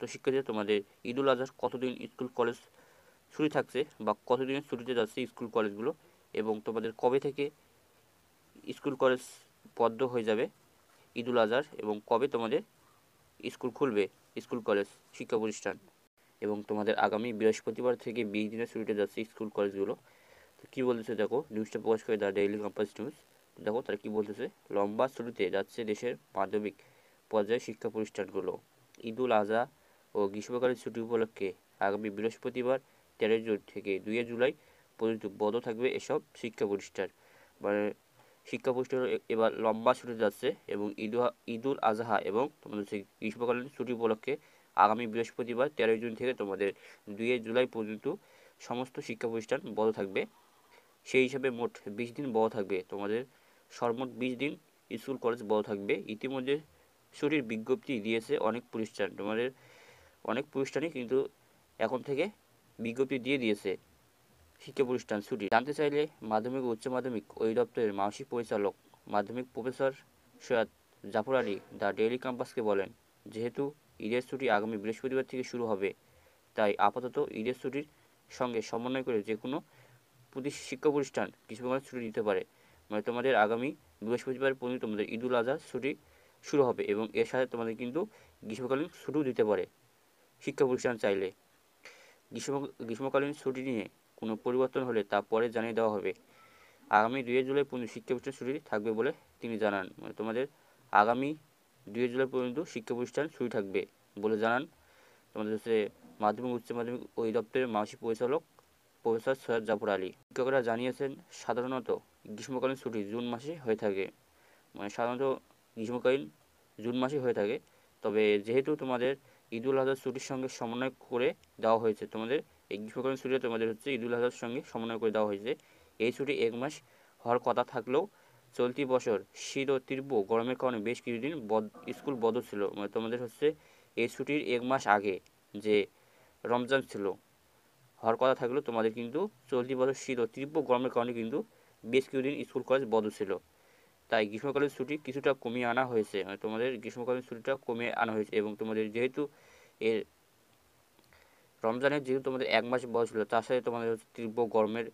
তো শিক্ষার্থীরা, তোমাদের ঈদুল আজহার কতদিন স্কুল কলেজ ছুটি থাকছে বা কতদিনের ছুটিতে যাচ্ছে স্কুল কলেজগুলো, এবং তোমাদের কবে থেকে স্কুল কলেজ বন্ধ হয়ে যাবে ঈদুল আজহার, এবং কবে তোমাদের স্কুল খুলবে, স্কুল কলেজ শিক্ষা প্রতিষ্ঠান, এবং তোমাদের আগামী বৃহস্পতিবার থেকে 20 দিনের ছুটিতে যাচ্ছে স্কুল কলেজগুলো। তো কী বলতেছে দেখো, নিউজটা প্রকাশ করে দ্য ডেইলি ক্যাম্পাস নিউজ। দেখো তারা কী বলতেছে, লম্বা ছুটিতে যাচ্ছে দেশের মাধ্যমিক পর্যায়ে শিক্ষা প্রতিষ্ঠানগুলো। ঈদুল আজহা ও গ্রীষ্মকালীন ছুটি উপলক্ষে আগামী বৃহস্পতিবার 13 জুন থেকে 2 জুলাই পর্যন্ত বন্ধ থাকবে এসব শিক্ষা প্রতিষ্ঠান। মানে শিক্ষা প্রতিষ্ঠান এবার লম্বা ছুটি যাচ্ছে, এবং ঈদুল আজহা এবং তোমাদের হচ্ছে গ্রীষ্মকালীন ছুটি উপলক্ষে আগামী বৃহস্পতিবার 13 জুন থেকে তোমাদের 2 জুলাই পর্যন্ত সমস্ত শিক্ষা প্রতিষ্ঠান বন্ধ থাকবে। সেই হিসাবে মোট 20 দিন বন্ধ থাকবে তোমাদের, সর্বমোট 20 দিন স্কুল কলেজ বন্ধ থাকবে। ইতিমধ্যে ছুটির বিজ্ঞপ্তি দিয়েছে অনেক প্রতিষ্ঠান, তোমাদের অনেক প্রতিষ্ঠানই কিন্তু এখন থেকে বিজ্ঞপ্তি দিয়ে দিয়েছে শিক্ষা প্রতিষ্ঠান ছুটি। জানতে চাইলে মাধ্যমিক ও উচ্চ মাধ্যমিক অধিদপ্তরের মানসিক পরিচালক মাধ্যমিক professor Syed Jafar Ali the Daily ক্যাম্পাসকে বলেন, যেহেতু ঈদের ছুটি আগামী বৃহস্পতিবার থেকে শুরু হবে, তাই আপাতত ঈদের ছুটির সঙ্গে সমন্বয় করে যে কোনো শিক্ষা প্রতিষ্ঠান গ্রীষ্মকালীন ছুটি দিতে পারে। মানে তোমাদের আগামী বৃহস্পতিবার পর্যন্ত তোমাদের ঈদুল আজহা ছুটি শুরু হবে, এবং এর সাথে তোমাদের কিন্তু গ্রীষ্মকালীন ছুটিও দিতে পারে শিক্ষা প্রতিষ্ঠান চাইলে। গ্রীষ্মকালীন ছুটি নিয়ে কোনো পরিবর্তন হলে তা পরে জানিয়ে দেওয়া হবে। আগামী 2 জুলাই পর্যন্ত শিক্ষা প্রতিষ্ঠান ছুটি থাকবে বলে তিনি জানান। মানে তোমাদের আগামী 2 জুলাই পর্যন্ত শিক্ষা প্রতিষ্ঠান ছুটি থাকবে বলে জানান তোমাদের হচ্ছে মাধ্যমিক উচ্চ মাধ্যমিক অধিদপ্তরের মানসিক পরিচালক প্রফেসর সৈয়দ জাফর আলী। শিক্ষকরা জানিয়েছেন, সাধারণত গ্রীষ্মকালীন ছুটি জুন মাসে হয়ে থাকে। মানে সাধারণত গ্রীষ্মকালীন জুন মাসে হয়ে থাকে, তবে যেহেতু তোমাদের ঈদুল আজহার ছুটির সঙ্গে সমন্বয় করে দেওয়া হয়েছে, তোমাদের এই গ্রীষ্মকালীন ছুটি তোমাদের হচ্ছে ঈদুল আজহার সঙ্গে সমন্বয় করে দেওয়া হয়েছে। এই ছুটি 1 মাস হওয়ার কথা থাকলেও চলতি বছর শীত ও তীব্র গরমের কারণে বেশ কিছুদিন স্কুল বন্ধ ছিল। মানে তোমাদের হচ্ছে এই ছুটির 1 মাস আগে যে রমজান ছিল হওয়ার কথা থাকলেও তোমাদের কিন্তু চলতি বছর শীত ও তীব্র গরমের কারণে কিন্তু বেশ কিছুদিন স্কুল কলেজ বন্ধ ছিল। তাই গ্রীষ্মকালীন ছুটি কিছুটা কমিয়ে আনা হয়েছে, মানে তোমাদের গ্রীষ্মকালীন ছুটিটা কমিয়ে আনা হয়েছে, এবং তোমাদের যেহেতু এর রমজানের যেহেতু তোমাদের 1 মাস বন্ধ ছিল, তার সাথে তোমাদের হচ্ছে তীব্র গরমের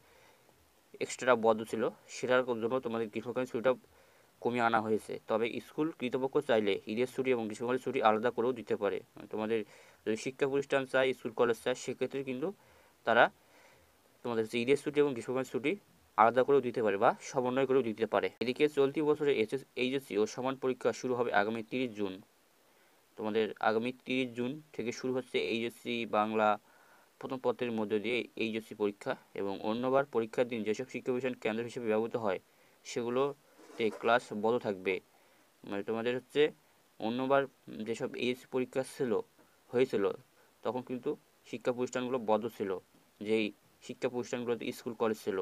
এক্সট্রা বন্ধ ছিল, সেটার জন্য তোমাদের গ্রীষ্মকালীন ছুটিটা কমিয়ে আনা হয়েছে। তবে স্কুল কর্তৃপক্ষ চাইলে ঈদের ছুটি এবং গ্রীষ্মকালীন ছুটি আলাদা করেও দিতে পারে। মানে তোমাদের যদি শিক্ষা প্রতিষ্ঠান চায়, স্কুল কলেজ চায়, সেক্ষেত্রে কিন্তু তারা তোমাদের হচ্ছে ঈদের ছুটি এবং গ্রীষ্মকালীন ছুটি আলাদা করেও দিতে পারে বা সমন্বয় করেও দিতে পারে। এদিকে চলতি বছরে এইচএসসি ও সমান পরীক্ষা শুরু হবে আগামী 30 জুন। তোমাদের আগামী 30 জুন থেকে শুরু হচ্ছে এইচএসসি বাংলা প্রথম পত্রের মধ্য দিয়ে এইচএসসি পরীক্ষা, এবং অন্যবার পরীক্ষার দিন যেসব শিক্ষা প্রতিষ্ঠান কেন্দ্র হিসেবে ব্যবহৃত হয় সেগুলোতে ক্লাস বন্ধ থাকবে। মানে তোমাদের হচ্ছে অন্যবার যেসব এইচএসসি পরীক্ষা হয়েছিল তখন কিন্তু শিক্ষা প্রতিষ্ঠানগুলো বন্ধ ছিল, যেই শিক্ষা প্রতিষ্ঠানগুলোতে স্কুল কলেজ ছিল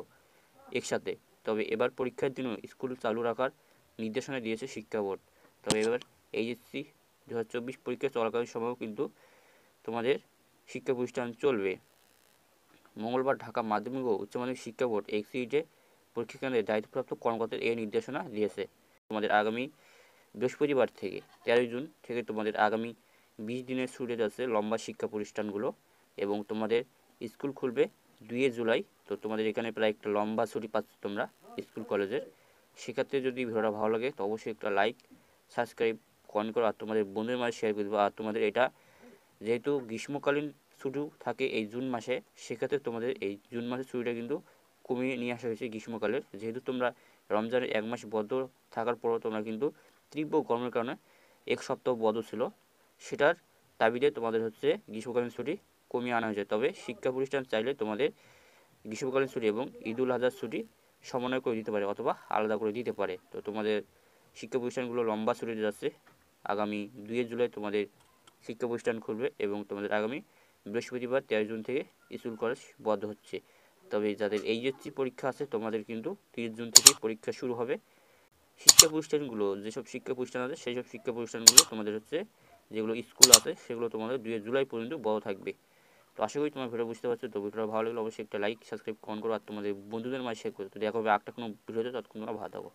একসাথে। তবে এবার পরীক্ষার দিনও স্কুল চালু রাখার নির্দেশনা দিয়েছে শিক্ষা বোর্ড। তবে এবার এইচএসসি 2024 পরীক্ষা চলাকালীন সময়ও কিন্তু তোমাদের শিক্ষা প্রতিষ্ঠান চলবে। মঙ্গলবার ঢাকা মাধ্যমিক ও উচ্চ মাধ্যমিক শিক্ষা বোর্ড এক্সিটে পরীক্ষা কেন্দ্রের দায়িত্বপ্রাপ্ত কর্মকর্তাদের এই নির্দেশনা দিয়েছে। তোমাদের আগামী বৃহস্পতিবার থেকে 13 জুন থেকে তোমাদের আগামী 20 দিনের ছুটি যাচ্ছে লম্বা শিক্ষা প্রতিষ্ঠানগুলো, এবং তোমাদের স্কুল খুলবে 2 জুলাই। তো তোমাদের এখানে প্রায় একটা লম্বা ছুটি পাচ্ছ তোমরা স্কুল কলেজের। সেক্ষেত্রে যদি ভিডিওটা ভালো লাগে তো অবশ্যই একটা লাইক, সাবস্ক্রাইব, কমেন্ট করো, আর তোমাদের বন্ধুদের মাঝে শেয়ার করে দেবো। আর তোমাদের এটা যেহেতু গ্রীষ্মকালীন ছুটি থাকে এই জুন মাসে, সেক্ষেত্রে তোমাদের এই জুন মাসের ছুটিটা কিন্তু কমিয়ে নিয়ে আসা হয়েছে গ্রীষ্মকালের। যেহেতু তোমরা রমজানের 1 মাস বদ্ধ থাকার পরও তোমরা কিন্তু তীব্র গরমের কারণে 1 সপ্তাহ বন্ধ ছিল, সেটার দাবিতে তোমাদের হচ্ছে গ্রীষ্মকালীন ছুটি কমিয়ে আনা হয়েছে। তবে শিক্ষা প্রতিষ্ঠান চাইলে তোমাদের গ্রীষ্মকালীন ছুটি এবং ঈদুল আজহার ছুটি সমন্বয় করে দিতে পারে অথবা আলাদা করে দিতে পারে। তো তোমাদের শিক্ষা প্রতিষ্ঠানগুলো লম্বা ছুটিতে যাচ্ছে। আগামী 2 জুলাই তোমাদের শিক্ষা প্রতিষ্ঠান খুলবে, এবং তোমাদের আগামী বৃহস্পতিবার 13 জুন থেকে স্কুল কলেজ বন্ধ হচ্ছে। তবে যাদের এইচএসসি পরীক্ষা আছে তোমাদের কিন্তু 30 জুন থেকেই পরীক্ষা শুরু হবে। শিক্ষা প্রতিষ্ঠানগুলো যেসব শিক্ষা প্রতিষ্ঠান আছে সেই সব শিক্ষা প্রতিষ্ঠানগুলো তোমাদের হচ্ছে যেগুলো স্কুল আছে সেগুলো তোমাদের 2 জুলাই পর্যন্ত বন্ধ থাকবে। তো আশা করি তোমার ভিডিও বুঝতে পারছো। তো ভিডিওটা ভালো লাগলে অবশ্যই একটা লাইক, সাবস্ক্রাইব, কমেন্ট করো, আর তোমাদের বন্ধুদের মাঝে শেয়ার করো। তো দেখা হবে একটা কোনো ভিডিওতে, ততক্ষণ তোমরা ভালো থাকো।